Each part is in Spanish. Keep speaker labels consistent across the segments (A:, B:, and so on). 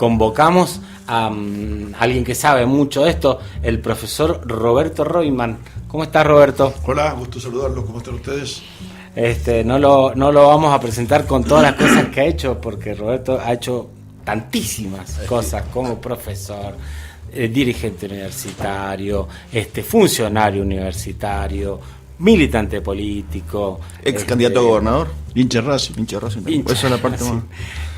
A: convocamos a alguien que sabe mucho de esto, el profesor Roberto Reutemann. ¿Cómo estás, Roberto?
B: Hola, gusto saludarlos. ¿Cómo están ustedes?
A: No lo vamos a presentar con todas las cosas que ha hecho, porque Roberto ha hecho tantísimas cosas como profesor, dirigente universitario, funcionario universitario, militante político,
C: ex candidato a gobernador,
B: hincha Racing.
C: Esa es la parte más.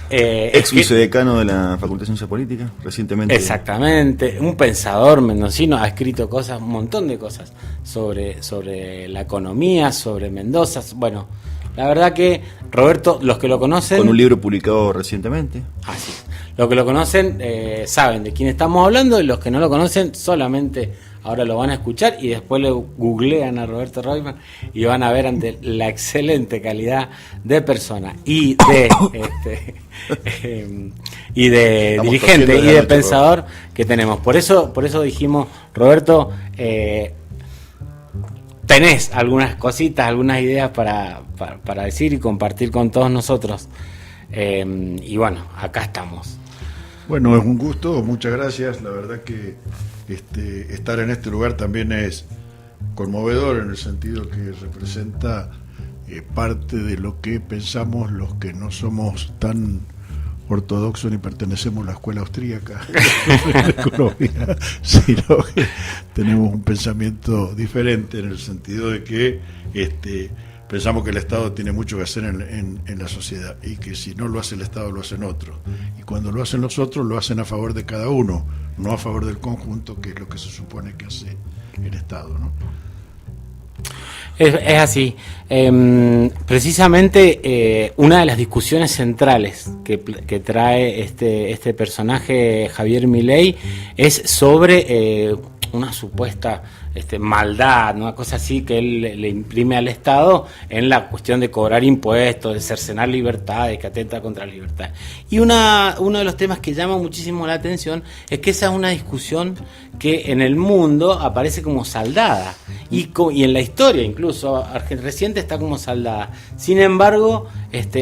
C: Ex vicedecano de la Facultad de Ciencia Política, recientemente.
A: Exactamente, un pensador mendocino, ha escrito cosas, un montón de cosas sobre la economía, sobre Mendoza. Bueno, la verdad que Roberto, los que lo conocen...
C: Con un libro publicado recientemente.
A: Así es. Los que lo conocen saben de quién estamos hablando, y los que no lo conocen solamente ahora lo van a escuchar y después le googlean a Roberto Reutemann y van a ver ante la excelente calidad de persona y de dirigente y de pensador que tenemos. Por eso dijimos, Roberto, tenés algunas cositas, algunas ideas para decir y compartir con todos nosotros. Y bueno, acá estamos.
B: Bueno, es un gusto, muchas gracias. La verdad que estar en este lugar también es conmovedor, en el sentido que representa parte de lo que pensamos los que no somos tan ortodoxos ni pertenecemos a la escuela austríaca de economía, sino que tenemos un pensamiento diferente, en el sentido de que pensamos que el Estado tiene mucho que hacer en la sociedad, y que si no lo hace el Estado, lo hacen otros. Y cuando lo hacen los otros, lo hacen a favor de cada uno, no a favor del conjunto, que es lo que se supone que hace el Estado, ¿no?
A: Es así. Precisamente una de las discusiones centrales que trae este personaje, Javier Milei, es sobre una supuesta maldad, ¿no? Una cosa así que él le imprime al Estado en la cuestión de cobrar impuestos, de cercenar libertades, que atenta contra la libertad. Y uno de los temas que llama muchísimo la atención es que esa es una discusión que en el mundo aparece como saldada, y en la historia incluso reciente está como saldada. Sin embargo,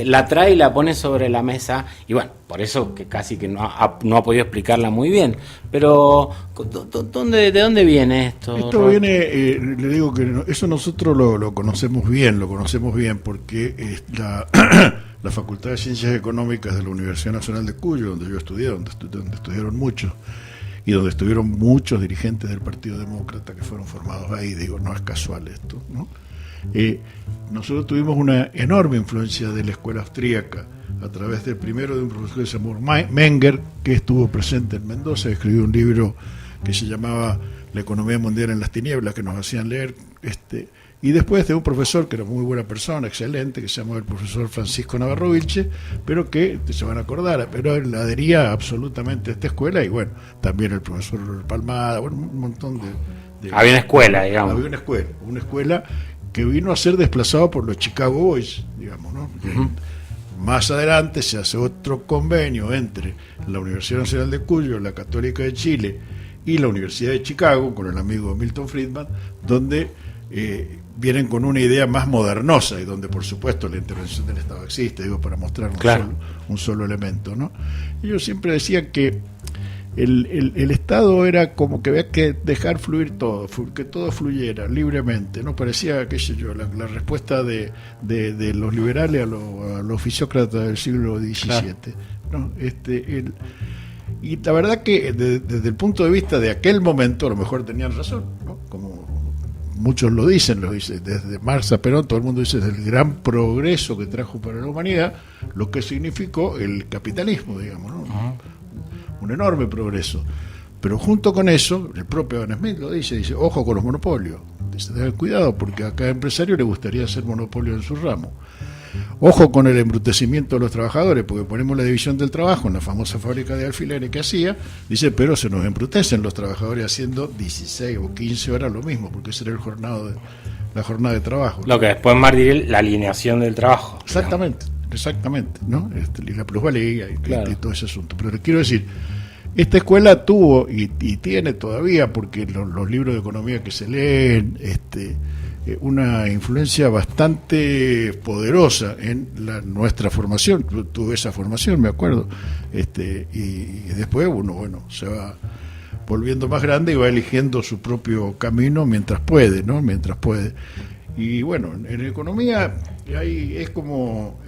A: la trae y la pone sobre la mesa, y bueno, por eso que casi que no ha podido explicarla muy bien. Pero ¿de dónde viene esto?
B: Esto viene, le digo que eso nosotros lo conocemos bien, porque la Facultad de Ciencias Económicas de la Universidad Nacional de Cuyo, donde yo estudié, donde estudiaron muchos, y donde estuvieron muchos dirigentes del Partido Demócrata que fueron formados ahí, digo, no es casual esto, ¿no? Nosotros tuvimos una enorme influencia de la escuela austríaca, a través de un profesor que se llamó Menger, que estuvo presente en Mendoza, escribió un libro que se llamaba La economía mundial en las tinieblas, que nos hacían leer, y después de un profesor que era muy buena persona, excelente, que se llamó el profesor Francisco Navarro Vilche, pero que se van a acordar, pero él adhería absolutamente a esta escuela, y bueno, también el profesor Palmada, bueno, un montón de
A: había una escuela, digamos.
B: Había una escuela que vino a ser desplazado por los Chicago Boys, digamos, ¿no? Uh-huh. Más adelante se hace otro convenio entre la Universidad Nacional de Cuyo, la Católica de Chile y la Universidad de Chicago, con el amigo Milton Friedman, donde vienen con una idea más modernosa, y donde por supuesto la intervención del Estado existe, digo, para mostrar un solo elemento, ¿no? Ellos siempre decían que el Estado era como que había que dejar fluir todo, que todo fluyera libremente, ¿no? Parecía, qué sé yo, la respuesta de los liberales a los fisiócratas del siglo XVII, ¿no? Y la verdad que desde el punto de vista de aquel momento, a lo mejor tenían razón, ¿no? Como muchos lo dicen desde Marx a Perón, todo el mundo dice del gran progreso que trajo para la humanidad, lo que significó el capitalismo, digamos, ¿no? Uh-huh. Un enorme progreso. Pero junto con eso, el propio Adam Smith lo dice, ojo con los monopolios, dice, tengan cuidado, porque a cada empresario le gustaría hacer monopolio en su ramo. Ojo con el embrutecimiento de los trabajadores, porque ponemos la división del trabajo en la famosa fábrica de alfileres que hacía, dice, pero se nos embrutecen los trabajadores haciendo 16 o 15 horas lo mismo, porque ese era la jornada de trabajo.
A: Lo que después marca la alineación del trabajo.
B: Exactamente, ¿no? Y la plusvalía y todo ese asunto. Pero le quiero decir, esta escuela tuvo y tiene todavía, porque los libros de economía que se leen, una influencia bastante poderosa en nuestra formación. Yo tuve esa formación, me acuerdo, y después uno, se va volviendo más grande y va eligiendo su propio camino mientras puede, ¿no? Mientras puede. Y bueno, en economía ahí es como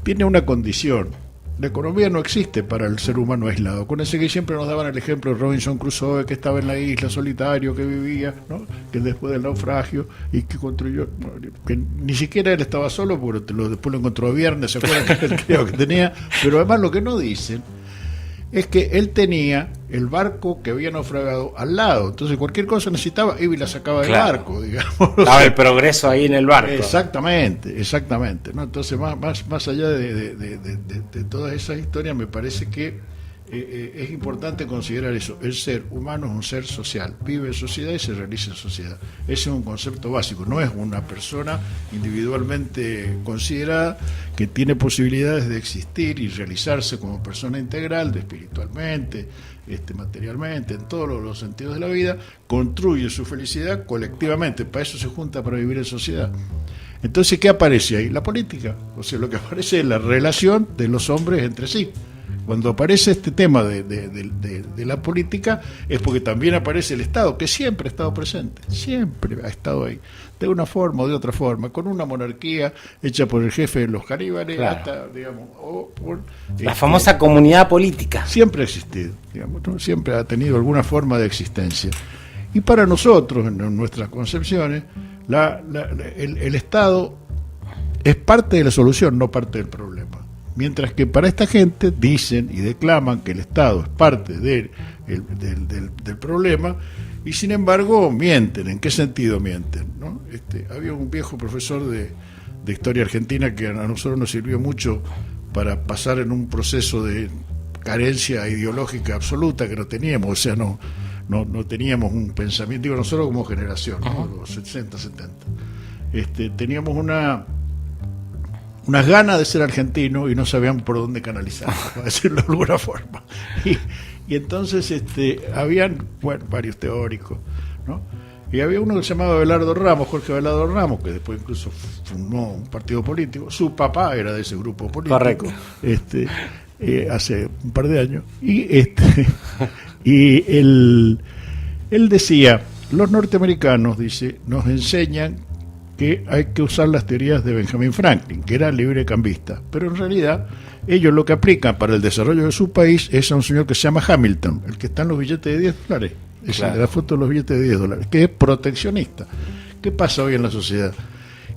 B: tiene una condición. La economía no existe para el ser humano aislado. Con ese que siempre nos daban el ejemplo de Robinson Crusoe, que estaba en la isla solitario, que vivía, ¿no? Que después del naufragio y que construyó, que ni siquiera él estaba solo, porque después lo encontró a Viernes, ¿se acuerdan que él creo que tenía? Pero además lo que no dicen es que él tenía el barco que había naufragado al lado, entonces cualquier cosa necesitaba, iba y la sacaba del barco, digamos.
A: Estaba el progreso ahí en el barco.
B: Exactamente, ¿no? Entonces más allá de todas esas historias, me parece que es importante considerar eso. El ser humano es un ser social, vive en sociedad y se realiza en sociedad. Ese es un concepto básico, no es una persona individualmente considerada que tiene posibilidades de existir y realizarse como persona integral, espiritualmente, materialmente, en todos los sentidos de la vida, construye su felicidad colectivamente, para eso se junta, para vivir en sociedad. Entonces, ¿qué aparece ahí? La política, o sea, lo que aparece es la relación de los hombres entre sí. Cuando aparece este tema de la política es porque también aparece el Estado, que siempre ha estado presente, siempre ha estado ahí, de una forma o de otra forma, con una monarquía hecha por el jefe de los caníbales, claro, hasta, digamos, o por
A: la famosa comunidad política.
B: Siempre ha existido, digamos, ¿no? Siempre ha tenido alguna forma de existencia. Y para nosotros, en nuestras concepciones, el Estado es parte de la solución, no parte del problema. Mientras que para esta gente dicen y declaman que el Estado es parte del problema, y sin embargo mienten. ¿En qué sentido mienten, no? Había un viejo profesor de historia argentina que a nosotros nos sirvió mucho para pasar en un proceso de carencia ideológica absoluta que no teníamos, o sea, no teníamos un pensamiento, digo, nosotros como generación, ¿no? Los 60, 70, teníamos unas ganas de ser argentino y no sabían por dónde canalizar, para decirlo de alguna forma. Y entonces habían, varios teóricos, ¿no? Y había uno que se llamaba Jorge Abelardo Ramos, que después incluso fundó un partido político. Su papá era de ese grupo político.
A: Correcto.
B: Hace un par de años. Y él decía, los norteamericanos, dice, nos enseñan que hay que usar las teorías de Benjamin Franklin, que era librecambista, pero en realidad ellos lo que aplican para el desarrollo de su país es a un señor que se llama Hamilton, el que está en los billetes de $10, claro, la foto de los billetes de $10, que es proteccionista. ¿Qué pasa hoy en la sociedad?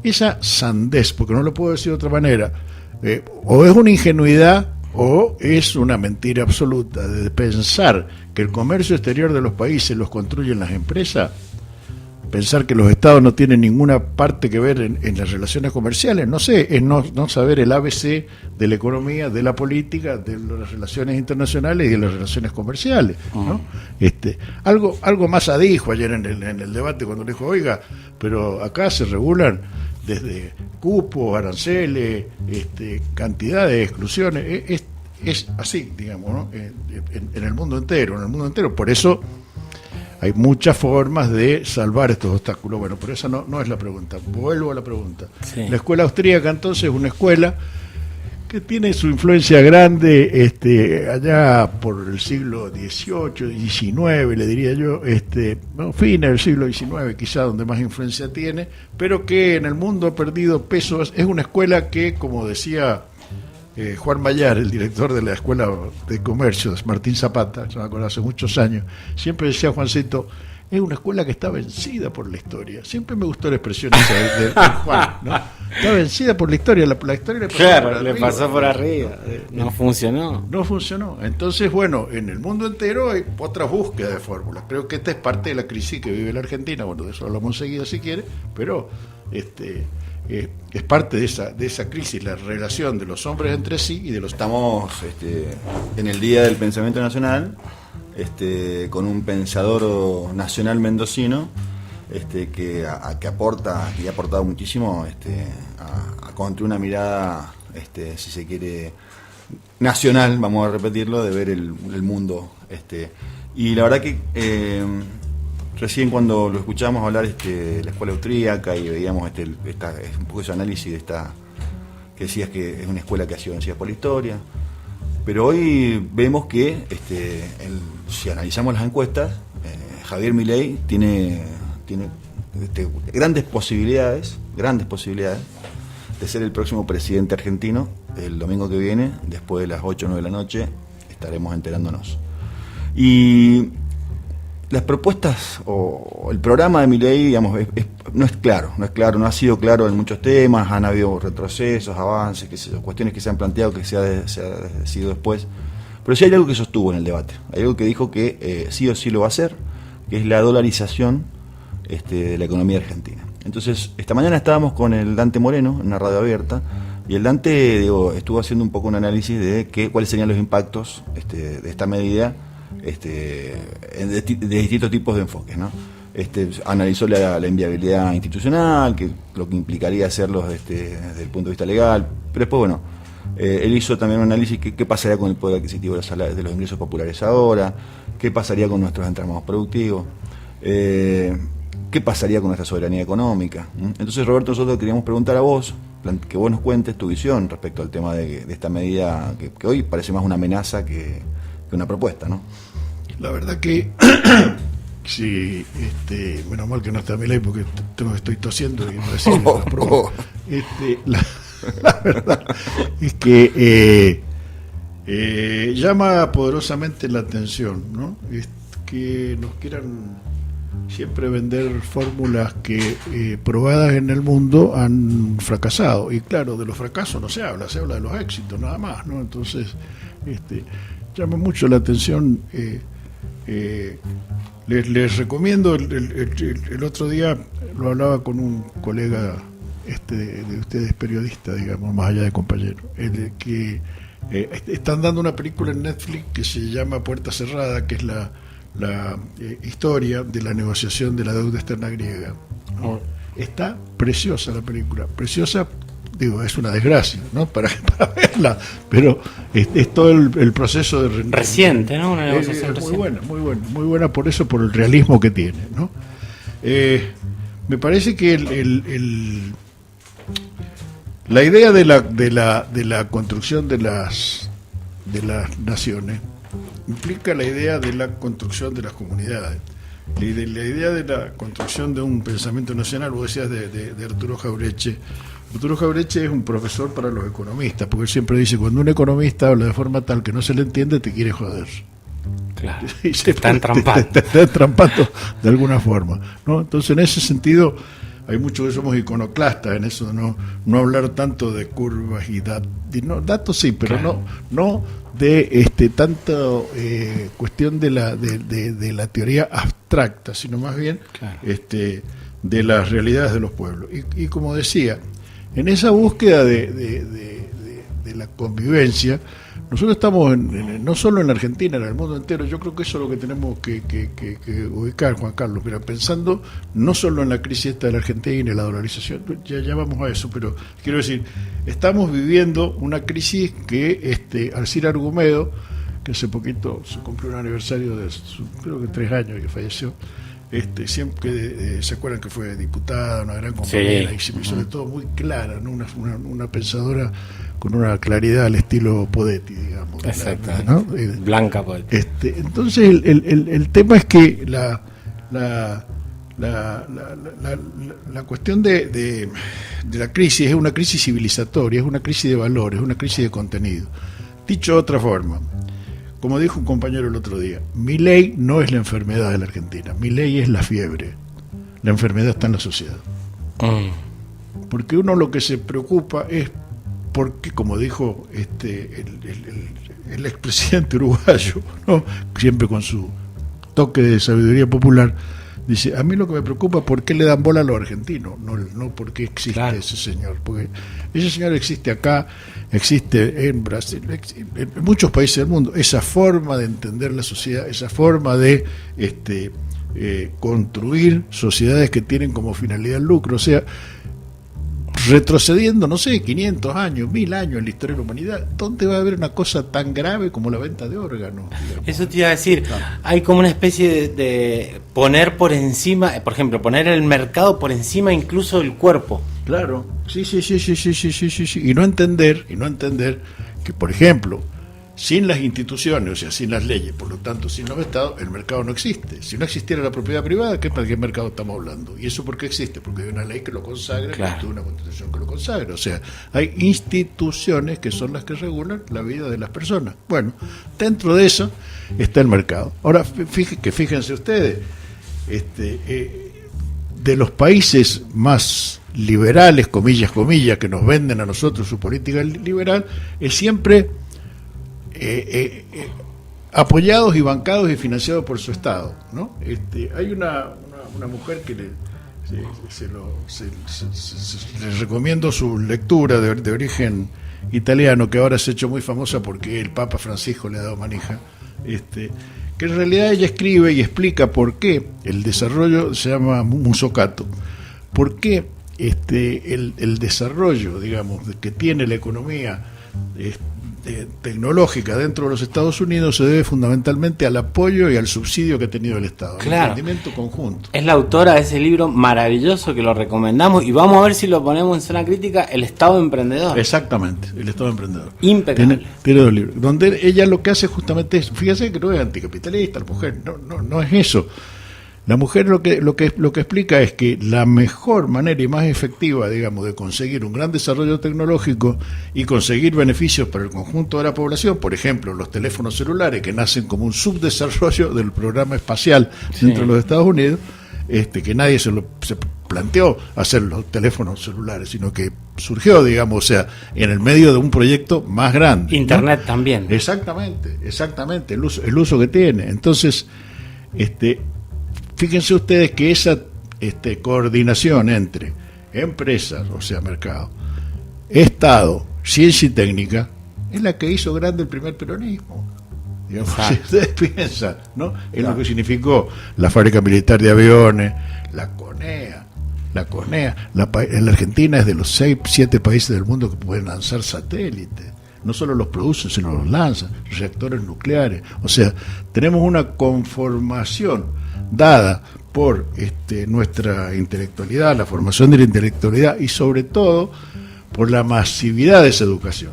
B: Esa sandez, porque no lo puedo decir de otra manera, o es una ingenuidad o es una mentira absoluta de pensar que el comercio exterior de los países los construyen las empresas. Pensar que los estados no tienen ninguna parte que ver en las relaciones comerciales, no sé, es no saber el ABC de la economía, de la política, de las relaciones internacionales y de las relaciones comerciales, ¿no? Algo más dijo ayer en el debate cuando le dijo, oiga, pero acá se regulan desde cupos, aranceles, cantidad de exclusiones, es así, digamos, ¿no? En el mundo entero, por eso hay muchas formas de salvar estos obstáculos. Bueno, pero esa no es la pregunta. Vuelvo a la pregunta. Sí. La escuela austríaca, entonces, es una escuela que tiene su influencia grande allá por el siglo XVIII, XIX, le diría yo, fines del siglo XIX, quizá donde más influencia tiene, pero que en el mundo ha perdido peso. Es una escuela que, como decía Juan Mayar, el director de la Escuela de Comercio, Martín Zapata, yo me acuerdo hace muchos años, siempre decía, Juancito, es una escuela que está vencida por la historia. Siempre me gustó la expresión esa de Juan, ¿no? Está vencida por la historia, la historia le pasó,
A: claro, por arriba, le pasó por arriba, no funcionó.
B: No funcionó. Entonces, bueno, en el mundo entero hay otras búsquedas de fórmulas. Creo que esta es parte de la crisis que vive la Argentina, bueno, de eso hablamos enseguida si quiere, pero es parte de esa crisis, la relación de los hombres entre sí y de los...
C: Estamos en el Día del Pensamiento Nacional, con un pensador nacional mendocino que aporta y ha aportado muchísimo a construir una mirada, si se quiere, nacional, vamos a repetirlo, de ver el mundo. Y la verdad que Recién cuando lo escuchamos hablar de la escuela austríaca y veíamos un poco ese análisis de esta, que decías que es una escuela que ha sido vencida por la historia, pero hoy vemos que si analizamos las encuestas, Javier Milei tiene grandes posibilidades de ser el próximo presidente argentino. El domingo que viene, después de las 8 o 9 de la noche, estaremos enterándonos. Y las propuestas o el programa de Milei, digamos, no es claro, no ha sido claro en muchos temas, han habido retrocesos, avances, cuestiones que se han planteado que se ha decidido después, pero sí hay algo que sostuvo en el debate, hay algo que dijo que sí o sí lo va a hacer, que es la dolarización de la economía argentina. Entonces, esta mañana estábamos con el Dante Moreno en una radio abierta, y el Dante estuvo haciendo un poco un análisis de cuáles serían los impactos de esta medida de distintos tipos de enfoques, ¿no? Analizó la inviabilidad institucional, lo que implicaría hacerlo desde el punto de vista legal, pero después, bueno, él hizo también un análisis qué pasaría con el poder adquisitivo de los ingresos populares ahora, qué pasaría con nuestros entramados productivos, qué pasaría con nuestra soberanía económica. Entonces, Roberto, nosotros queríamos preguntar a vos, que vos nos cuentes tu visión respecto al tema de esta medida que hoy parece más una amenaza que una propuesta, ¿no?
B: La verdad que sí, menos mal que no está Milei porque estoy tosiendo y recién las probó. La verdad es que llama poderosamente la atención, ¿no? Es que nos quieran siempre vender fórmulas que probadas en el mundo han fracasado, y claro, de los fracasos no se habla de los éxitos nada más, ¿no? Entonces llama mucho la atención. Les recomiendo, el otro día lo hablaba con un colega de ustedes, periodista, digamos, más allá de compañero, que están dando una película en Netflix que se llama Puerta Cerrada, que es la historia de la negociación de la deuda externa griega, ¿no? Está preciosa la película, preciosa, digo, es una desgracia, ¿no? Para verla, pero es todo el proceso de
A: reciente, ¿no? Una negociación reciente.
B: Muy buena por eso, por el realismo que tiene, ¿no? Me parece que la idea de la construcción de las naciones implica la idea de la construcción de las comunidades. La idea de la construcción de un pensamiento nacional, vos decías de Arturo Jauretche. Arturo Jauretche es un profesor para los economistas, porque él siempre dice, cuando un economista habla de forma tal que no se le entiende, te quiere joder.
A: Claro, te está entrampando.
B: Te está entrampando de alguna forma, ¿no? Entonces, en ese sentido, hay muchos que somos iconoclastas en eso de no hablar tanto de curvas y datos sí, pero claro, no de tanto cuestión de la teoría abstracta, sino más bien claro, de las realidades de los pueblos. Y como decía, en esa búsqueda de la convivencia, nosotros estamos no solo en la Argentina, en el mundo entero. Yo creo que eso es lo que tenemos que ubicar, Juan Carlos. Mira, pensando no solo en la crisis esta de la Argentina y en la dolarización, ya vamos a eso, pero quiero decir, estamos viviendo una crisis que Alcira Argumedo, que hace poquito se cumplió un aniversario de creo que 3 años que falleció, siempre se acuerdan que fue diputada, una gran compañera, sí, y sobre todo muy clara, ¿no? Una pensadora con una claridad al estilo Podetti, digamos.
A: Exacto,
B: ¿no?
A: Blanca Podetti.
B: Entonces el tema es que la cuestión de la crisis es una crisis civilizatoria, es una crisis de valores, es una crisis de contenido. Dicho de otra forma, como dijo un compañero el otro día, Milei no es la enfermedad de la Argentina, Milei es la fiebre. La enfermedad está en la sociedad. Porque uno lo que se preocupa es porque, como dijo el expresidente uruguayo, ¿no? Siempre con su toque de sabiduría popular, dice, a mí lo que me preocupa es por qué le dan bola a los argentinos, no por qué existe, claro, ese señor, porque ese señor existe acá, existe en Brasil, en muchos países del mundo. Esa forma de entender la sociedad, esa forma de construir sociedades que tienen como finalidad el lucro, o sea, retrocediendo, no sé, 500 años, 1000 años en la historia de la humanidad, ¿dónde va a haber una cosa tan grave como la venta de órganos? Digamos?
A: Eso te iba a decir, hay como una especie de poner por encima, por ejemplo, poner el mercado por encima incluso del cuerpo.
B: Claro, sí. Y no entender que, por ejemplo, sin las instituciones, o sea, sin las leyes, por lo tanto, sin los estados, el mercado no existe. Si no existiera la propiedad privada, ¿para qué mercado estamos hablando? ¿Y eso por qué existe? Porque hay una ley que lo consagra,
A: claro,
B: hay una constitución que lo consagra. O sea, hay instituciones que son las que regulan la vida de las personas. Bueno, dentro de eso está el mercado. Ahora, fíjense ustedes, de los países más liberales, comillas, que nos venden a nosotros su política liberal, es siempre apoyados y bancados y financiados por su Estado, ¿no? Hay una mujer que le recomiendo su lectura de origen italiano, que ahora se ha hecho muy famosa porque el Papa Francisco le ha dado manija, que en realidad ella escribe y explica por qué el desarrollo, se llama Mussocato, por qué el desarrollo, digamos, que tiene la economía tecnológica dentro de los Estados Unidos se debe fundamentalmente al apoyo y al subsidio que ha tenido el Estado,
A: claro,
B: al rendimiento conjunto.
A: Es la autora de ese libro maravilloso que lo recomendamos y vamos a ver si lo ponemos en zona crítica, El Estado Emprendedor.
B: Exactamente, El Estado Emprendedor.
A: Impecable.
B: Tiene 2 libros, donde ella lo que hace justamente es, fíjese que no es anticapitalista la mujer, no es eso. La mujer lo que explica es que la mejor manera y más efectiva, digamos, de conseguir un gran desarrollo tecnológico y conseguir beneficios para el conjunto de la población, por ejemplo, los teléfonos celulares que nacen como un subdesarrollo del programa espacial dentro de los Estados Unidos, que nadie se planteó hacer los teléfonos celulares, sino que surgió, digamos, o sea, en el medio de un proyecto más grande.
A: Internet, ¿no? También.
B: Exactamente, el uso que tiene. Entonces, fíjense ustedes que esa coordinación entre empresas, o sea, mercado, Estado, ciencia y técnica, es la que hizo grande el primer peronismo. Digamos, si ustedes piensan, ¿no? Es lo que significó la fábrica militar de aviones, la CONEA. La Argentina es de los 6-7 países del mundo que pueden lanzar satélites. No solo los producen, sino los lanzan, reactores nucleares. O sea, tenemos una conformación dada por nuestra intelectualidad, la formación de la intelectualidad y sobre todo por la masividad de esa educación.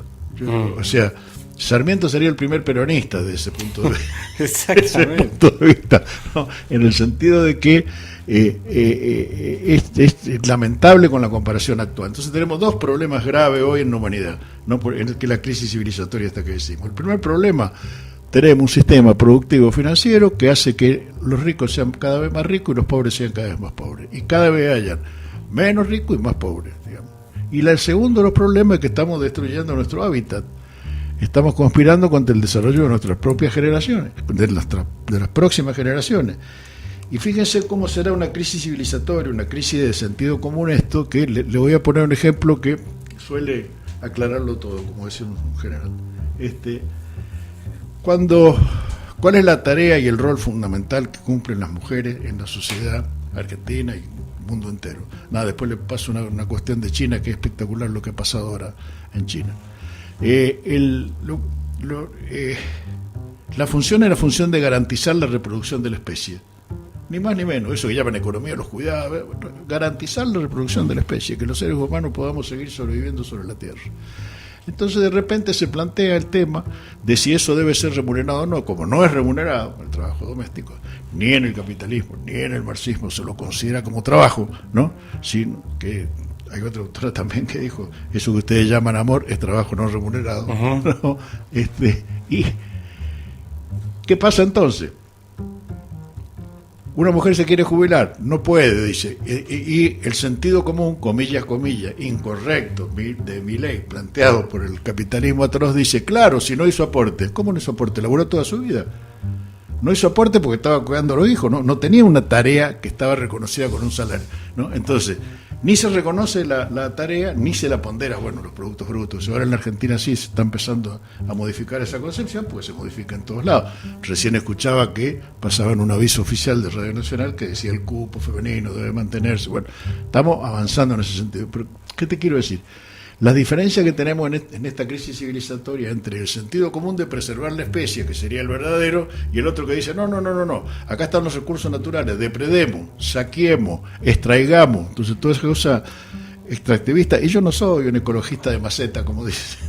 B: O sea, Sarmiento sería el primer peronista de ese punto de vista.
A: Exactamente.
B: ¿No? En el sentido de que es lamentable con la comparación actual. Entonces tenemos 2 problemas graves hoy en la humanidad, ¿no? En que la crisis civilizatoria esta que decimos. El primer problema, tenemos un sistema productivo financiero que hace que los ricos sean cada vez más ricos y los pobres sean cada vez más pobres. Y cada vez hayan menos ricos y más pobres, digamos. Y el segundo de los problemas es que estamos destruyendo nuestro hábitat. Estamos conspirando contra el desarrollo de nuestras propias generaciones, de las próximas generaciones. Y fíjense cómo será una crisis civilizatoria, una crisis de sentido común esto, que le voy a poner un ejemplo que suele aclararlo todo, como decía un general. ¿Cuál es la tarea y el rol fundamental que cumplen las mujeres en la sociedad argentina y el mundo entero? Después le paso una cuestión de China que es espectacular lo que ha pasado ahora en China. La función es la función de garantizar la reproducción de la especie, ni más ni menos, eso que llaman economía de los cuidados, garantizar la reproducción de la especie, que los seres humanos podamos seguir sobreviviendo sobre la Tierra. Entonces de repente se plantea el tema de si eso debe ser remunerado o no. Como no es remunerado el trabajo doméstico, ni en el capitalismo ni en el marxismo se lo considera como trabajo, ¿no? Sino que hay otra autora también que dijo, eso que ustedes llaman amor es trabajo no remunerado. ¿No? ¿Y qué pasa entonces? Una mujer se quiere jubilar, no puede, dice, y el sentido común, comillas, incorrecto de Milei, planteado por el capitalismo atroz, dice, claro, si no hizo aporte. ¿Cómo no hizo aporte? Laburó toda su vida. No hizo aporte porque estaba cuidando a los hijos, no tenía una tarea que estaba reconocida con un salario, ¿no? Entonces, ni se reconoce la tarea, ni se la pondera, los productos brutos. Ahora en la Argentina sí se está empezando a modificar esa concepción, porque se modifica en todos lados. Recién escuchaba que pasaban un aviso oficial de Radio Nacional que decía el cupo femenino debe mantenerse. Bueno, estamos avanzando en ese sentido. Pero ¿Qué te quiero decir? Las diferencias que tenemos en esta crisis civilizatoria entre el sentido común de preservar la especie, que sería el verdadero, y el otro que dice, no, acá están los recursos naturales, depredemos, saqueemos, extraigamos, entonces toda esa cosa extractivista. Y yo no soy un ecologista de maceta, como dicen.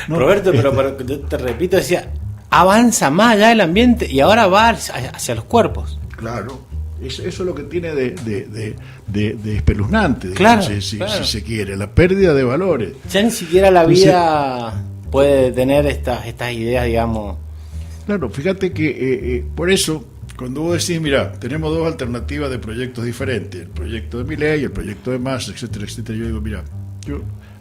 B: No,
A: Roberto, pero yo te repito, decía, avanza más allá del ambiente y ahora va hacia los cuerpos.
B: Claro. Eso es lo que tiene de espeluznante,
A: claro,
B: si
A: claro.
B: se quiere, la pérdida de valores.
A: Ya ni siquiera la vida puede tener estas ideas, digamos.
B: Claro, fíjate que por eso, cuando vos decís, mira, tenemos dos alternativas de proyectos diferentes, el proyecto de Milei, el proyecto de Massa, etcétera, etcétera, yo digo, mira,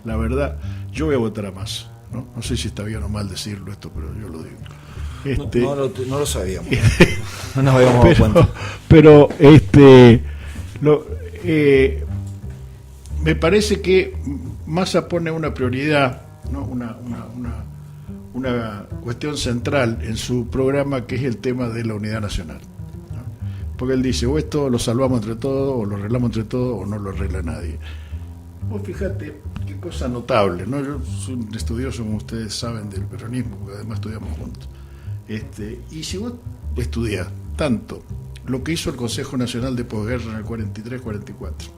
B: la verdad, yo voy a votar a Massa, ¿no? No sé si está bien o mal decirlo esto, pero yo lo digo.
C: No lo sabíamos. No nos habíamos dado cuenta.
B: Pero me parece que Massa pone una prioridad, ¿no? una cuestión central en su programa, que es el tema de la unidad nacional, ¿no? Porque él dice, o esto lo salvamos entre todos, o lo arreglamos entre todos, o no lo arregla nadie. Vos fíjate qué cosa notable, ¿no? Yo soy un estudioso, como ustedes saben, del peronismo, porque además estudiamos juntos. Y si vos estudiás tanto lo que hizo el Consejo Nacional de Posguerra en el 43-44,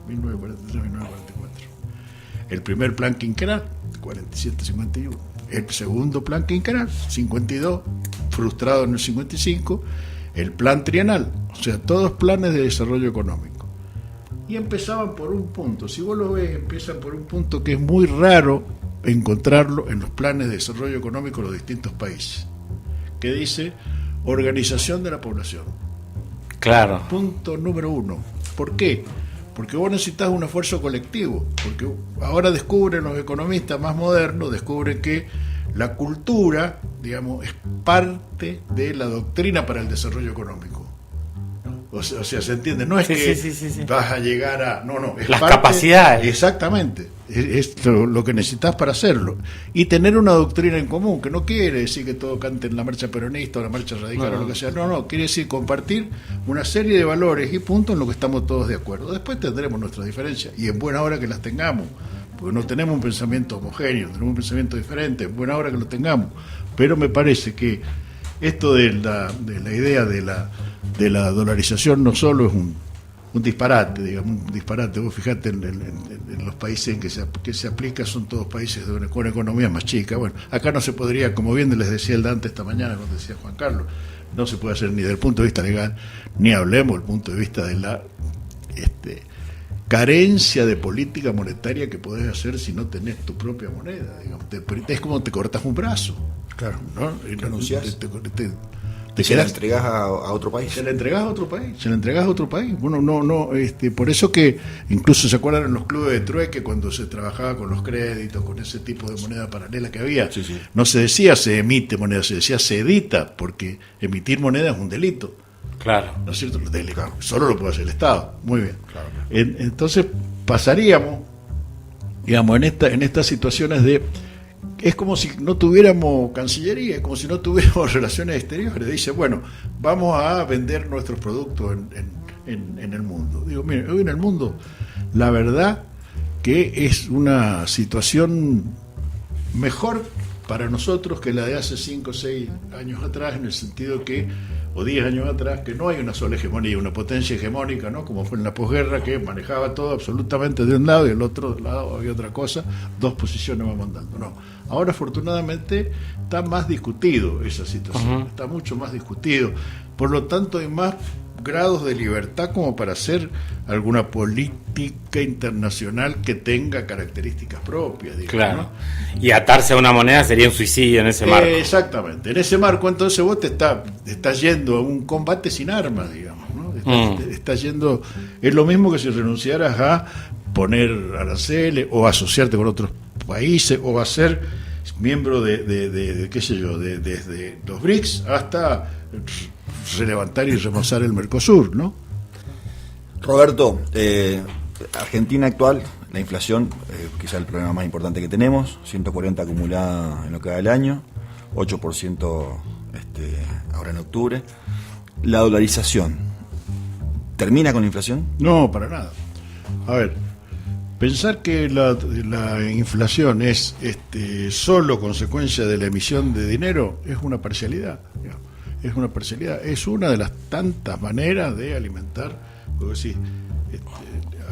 B: 1943-1944, el primer plan quinquenal, 47-51, el segundo plan quinquenal, 52, frustrado en el 55, el plan trienal, o sea, todos planes de desarrollo económico. Y empezaban por un punto, si vos lo ves, empiezan por un punto que es muy raro encontrarlo en los planes de desarrollo económico de los distintos países, que dice organización de la población.
A: Claro.
B: Punto número 1. ¿Por qué? Porque vos necesitas un esfuerzo colectivo, porque ahora descubren los economistas más modernos, descubren que la cultura, digamos, es parte de la doctrina para el desarrollo económico. O sea, se entiende, no es sí. Vas a llegar a... No, es
A: las
B: parte,
A: capacidades.
B: Exactamente, es lo que necesitas para hacerlo. Y tener una doctrina en común, que no quiere decir que todo cante en la marcha peronista o la marcha radical o lo que sea, no, quiere decir compartir una serie de valores y puntos en lo que estamos todos de acuerdo. Después tendremos nuestras diferencias, y en buena hora que las tengamos, porque no tenemos un pensamiento homogéneo, tenemos un pensamiento diferente, en buena hora que lo tengamos. Pero me parece que esto de la idea de la dolarización no solo es un disparate, digamos, un disparate. Vos fijate en los países en que se aplica, son todos países con economía más chica. Bueno, acá no se podría, como bien les decía el Dante esta mañana, cuando decía Juan Carlos, no se puede hacer ni desde el punto de vista legal, ni hablemos del punto de vista de la carencia de política monetaria que podés hacer si no tenés tu propia moneda, digamos. Es como te cortas un brazo.
C: Claro,
B: ¿no?
C: Renunciás.
B: Se
C: la entregás a otro país.
B: Se la entregás a otro país. Bueno, no, por eso que incluso se acuerdan en los clubes de trueque, cuando se trabajaba con los créditos, con ese tipo de moneda paralela que había, sí. No se decía se emite moneda, se decía se edita, porque emitir moneda es un delito.
A: Claro.
B: ¿No es cierto? Solo lo puede hacer el Estado. Muy bien. Claro. Entonces pasaríamos, digamos, en estas situaciones de... Es como si no tuviéramos Cancillería, es como si no tuviéramos relaciones exteriores. Dice, bueno, vamos a vender nuestros productos en el mundo. Digo, mire, hoy en el mundo, la verdad que es una situación mejor para nosotros que la de hace 5 o 6 años atrás, en el sentido que, o 10 años atrás, que no hay una sola hegemonía, una potencia hegemónica, ¿no? Como fue en la posguerra, que manejaba todo absolutamente de un lado y del otro lado había otra cosa, 2 posiciones vamos andando. No, ahora afortunadamente está más discutido esa situación, está mucho más discutido, por lo tanto hay más grados de libertad como para hacer alguna política internacional que tenga características propias, digamos,
A: claro,
B: ¿no?
A: Y atarse a una moneda sería un suicidio en ese marco.
B: Exactamente, en ese marco entonces vos te estás yendo a un combate sin armas, digamos, ¿no? Estás yendo, es lo mismo que si renunciaras a poner aranceles o asociarte con otros países o a ser miembro de qué sé yo, desde los BRICS hasta relevantar y remozar el Mercosur, ¿no?
C: Roberto, Argentina actual, la inflación, quizá el problema más importante que tenemos, 140 acumulada en lo que va del año, 8% ahora en octubre. La dolarización, ¿termina con la inflación?
B: No, para nada. A ver, Pensar que la inflación es solo consecuencia de la emisión de dinero es una parcialidad, digamos. Es una parcialidad, es una de las tantas maneras de alimentar, porque sí,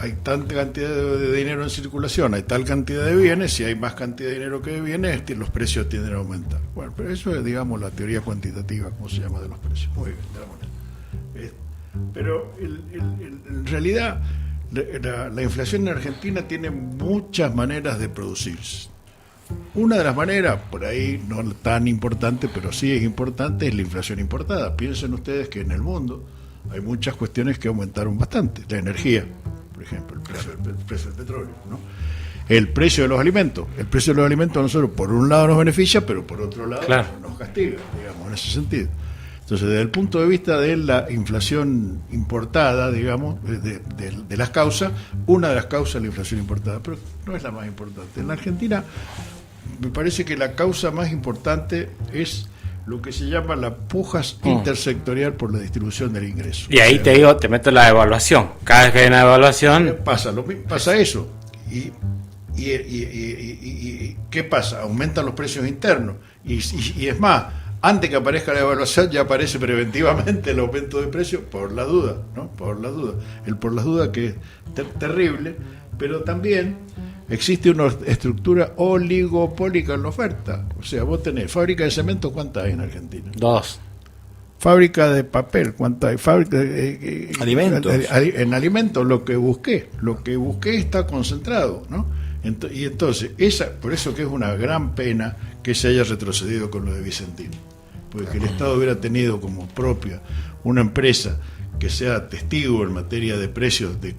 B: hay tanta cantidad de dinero en circulación, hay tal cantidad de bienes, si hay más cantidad de dinero que de bienes, los precios tienden a aumentar. Bueno, pero eso es, digamos, la teoría cuantitativa, como se llama, de los precios. Muy bien, de la moneda. Pero en realidad la inflación en Argentina tiene muchas maneras de producirse. Una de las maneras, por ahí no tan importante, pero sí es importante, es la inflación importada. Piensen ustedes que en el mundo hay muchas cuestiones que aumentaron bastante. La energía, por ejemplo, el precio del petróleo, ¿no? El precio de los alimentos. El precio de los alimentos a nosotros, por un lado, nos beneficia, pero por otro lado, claro, nos castiga, digamos, en ese sentido. Entonces, desde el punto de vista de la inflación importada, digamos, de las causas, una de las causas es la inflación importada, pero no es la más importante. En la Argentina, me parece que la causa más importante es lo que se llama la puja intersectorial por la distribución del ingreso.
A: Y ahí te digo, te meto la evaluación. Cada vez que hay una evaluación...
B: Pasa eso. Y ¿qué pasa? Aumentan los precios internos. Y es más, antes que aparezca la evaluación ya aparece preventivamente el aumento de precios por la duda, ¿no? Por la duda. El por las dudas que es terrible, pero también existe una estructura oligopólica en la oferta. O sea, vos tenés fábrica de cemento, ¿cuántas hay en Argentina?
A: 2. Fábrica
B: de papel, ¿cuántas hay? Fábrica de
C: alimentos.
B: En alimentos lo que busqué está concentrado, ¿no? Y entonces, por eso que es una gran pena que se haya retrocedido con lo de Vicentín, porque que el Estado hubiera tenido como propia una empresa que sea testigo en materia de precios de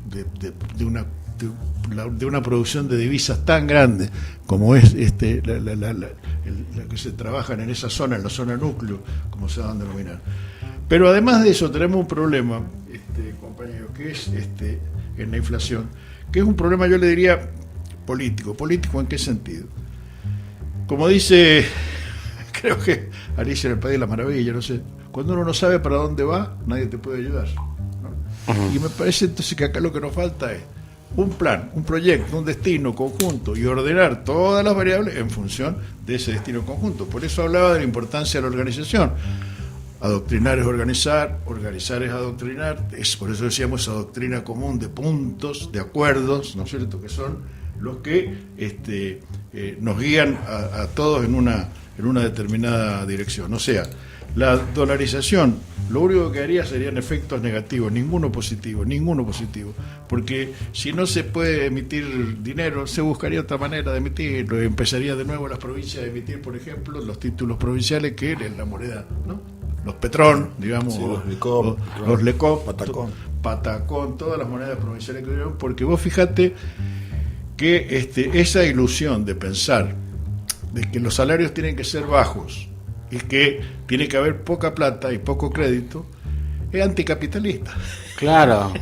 B: una producción de divisas tan grande como es la que se trabajan en esa zona, en la zona núcleo, como se van a denominar. Pero además de eso tenemos un problema, compañero, que es en la inflación, que es un problema, yo le diría, político. ¿Político en qué sentido? Como dice, creo que Alicia en el País de las Maravillas, no sé, cuando uno no sabe para dónde va, nadie te puede ayudar, ¿no? Y me parece entonces que acá lo que nos falta es un plan, un proyecto, un destino conjunto y ordenar todas las variables en función de ese destino conjunto. Por eso hablaba de la importancia de la organización. Adoctrinar es organizar, organizar es adoctrinar, por eso decíamos esa doctrina común de puntos, de acuerdos, ¿no es cierto?, que son los que nos guían a todos en una determinada dirección. O sea, la dolarización, lo único que haría serían efectos negativos, ninguno positivo, porque si no se puede emitir dinero, se buscaría otra manera de emitirlo, empezaría de nuevo las provincias a emitir, por ejemplo, los títulos provinciales, que es la moneda, ¿no? Los Petrón, digamos, sí, los Lecop, Patacón, todas las monedas provinciales que vivimos, porque vos fíjate que esa ilusión de pensar de que los salarios tienen que ser bajos y que tiene que haber poca plata y poco crédito es anticapitalista.
A: Claro.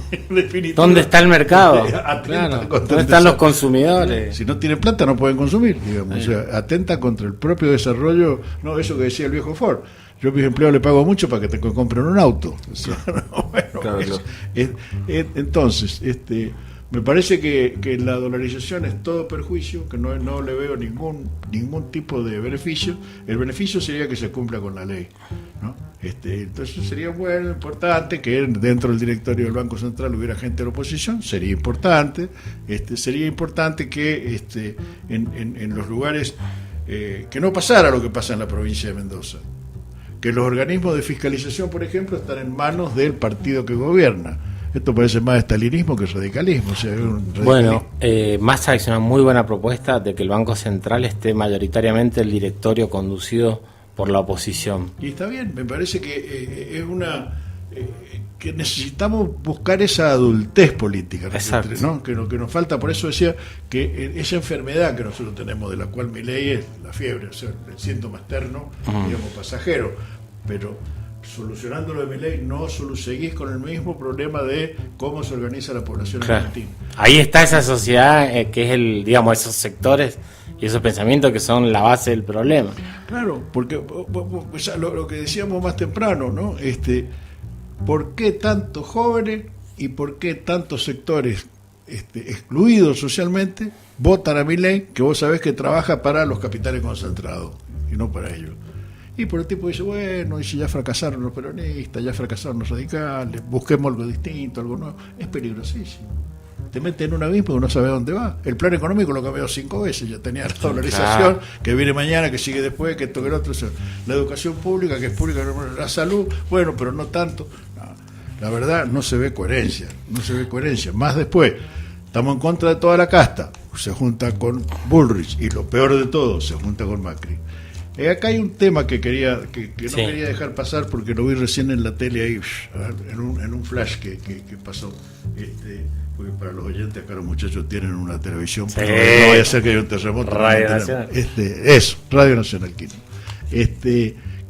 A: ¿Dónde está el mercado? Claro. ¿Dónde están los consumidores?
B: Si no tienen plata no pueden consumir, digamos. Sí. O sea, atenta contra el propio desarrollo, no, eso que decía el viejo Ford. Yo a mis empleados le pago mucho para que te compren un auto. O sea, no, bueno, claro. Entonces, me parece que la dolarización es todo perjuicio, que no le veo ningún tipo de beneficio. El beneficio sería que se cumpla con la ley, ¿no? Entonces sería bueno, importante que dentro del directorio del Banco Central hubiera gente de la oposición, sería importante que en los lugares que no pasara lo que pasa en la provincia de Mendoza, que los organismos de fiscalización, por ejemplo, están en manos del partido que gobierna. Esto parece más estalinismo que radicalismo. O sea,
A: bueno, Massa hizo una muy buena propuesta de que el Banco Central esté mayoritariamente el directorio conducido por la oposición.
B: Y está bien, me parece que es que necesitamos buscar esa adultez política.
A: Exacto.
B: ¿No? Que nos falta, por eso decía que esa enfermedad que nosotros tenemos, de la cual mi ley es la fiebre, o sea, el síntoma externo, digamos, pasajero, pero solucionándolo de mi ley, no seguís con el mismo problema de cómo se organiza la población argentina.
A: Ahí está esa sociedad que es esos sectores y esos pensamientos que son la base del problema.
B: Claro, porque lo que decíamos más temprano, ¿no? ¿Por qué tantos jóvenes y por qué tantos sectores excluidos socialmente, votan a Milei, que vos sabés que trabaja para los capitales concentrados y no para ellos. Y por el tipo dice, bueno, y si ya fracasaron los peronistas, ya fracasaron los radicales, busquemos algo distinto, algo nuevo. Es peligrosísimo. Te mete en un abismo que no sabe dónde va. El plan económico lo cambió 5 veces, ya tenía la dolarización, que viene mañana, que sigue después, que esto, que el otro. La educación pública, que es pública, la salud, bueno, pero no tanto. No, la verdad, no se ve coherencia, no se ve coherencia. Más después, estamos en contra de toda la casta, se junta con Bullrich, y lo peor de todo, se junta con Macri. Acá hay un tema que no quería dejar pasar porque lo vi recién en la tele ahí, en un flash que pasó. Porque para los oyentes acá los muchachos tienen una televisión, pero no vaya a ser que haya un terremoto.
A: Radio Nacional.
B: Radio Nacional Quito.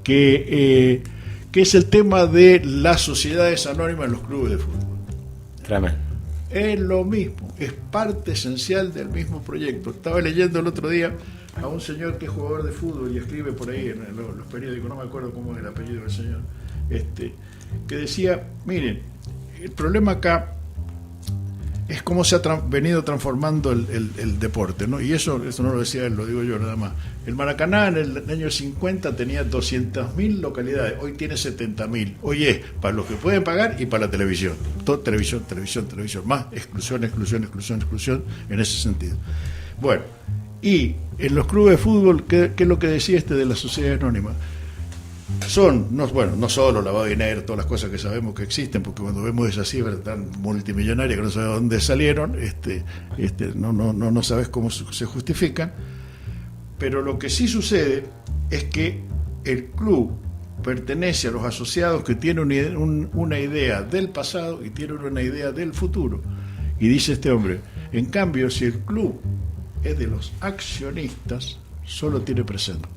B: Que es el tema de las sociedades anónimas en los clubes de fútbol.
A: Tremendo.
B: Es lo mismo, es parte esencial del mismo proyecto. Estaba leyendo el otro día a un señor que es jugador de fútbol y escribe por ahí en los periódicos, no me acuerdo cómo es el apellido del señor, que decía, miren, el problema acá es cómo se ha venido transformando el deporte, ¿no? Y eso no lo decía él, lo digo yo nada más. El Maracaná en el año 50 tenía 200.000 localidades, hoy tiene 70.000. Hoy es para los que pueden pagar y para la televisión. Todo televisión, más exclusión en ese sentido. Bueno, y en los clubes de fútbol, ¿qué es lo que decía de la sociedad anónima? No solo lavado de dinero, todas las cosas que sabemos que existen, porque cuando vemos esas cifras tan multimillonarias que no sabemos dónde salieron, no sabes cómo se justifican, pero lo que sí sucede es que el club pertenece a los asociados que tienen una idea del pasado y tienen una idea del futuro. Y dice este hombre, en cambio, si el club es de los accionistas, solo tiene presente.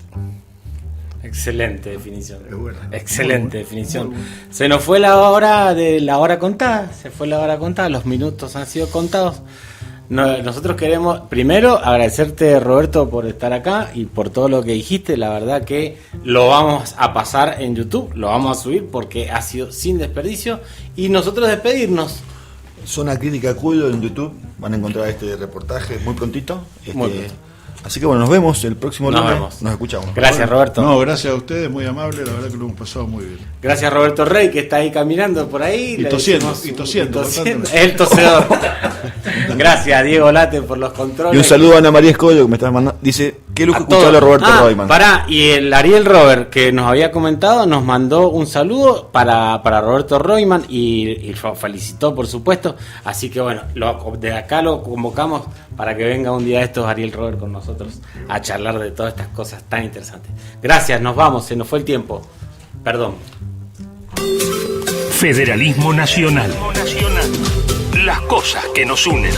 A: Excelente definición.
B: Buena,
A: excelente definición. Se nos fue la hora contada. Se fue la hora contada. Los minutos han sido contados. Nosotros queremos primero agradecerte, Roberto, por estar acá y por todo lo que dijiste. La verdad que lo vamos a pasar en YouTube, lo vamos a subir porque ha sido sin desperdicio. Y nosotros despedirnos.
C: Zona Crítica Cuyo en YouTube, van a encontrar este reportaje muy prontito.
A: Muy bien.
C: Así que bueno, nos vemos el próximo lunes. Nos escuchamos.
A: Gracias, Roberto.
B: No, gracias a ustedes, muy amable, la verdad que lo hemos pasado muy bien.
A: Gracias, Roberto Rey, que está ahí caminando por ahí.
B: Y tosiendo.
A: El tosedor. Gracias, Diego Late, por los controles.
C: Y un saludo a Ana María Escollo, que me está mandando. Dice, qué lujo escucharlo a Roberto Reutemann.
A: Pará, y el Ariel Robert, que nos había comentado, nos mandó un saludo para Roberto Reutemann y lo felicitó, por supuesto. Así que bueno, de acá lo convocamos para que venga un día de estos Ariel Robert con nosotros a charlar de todas estas cosas tan interesantes. Gracias, nos vamos, se nos fue el tiempo. Perdón.
D: Federalismo Nacional. Las cosas que nos unen.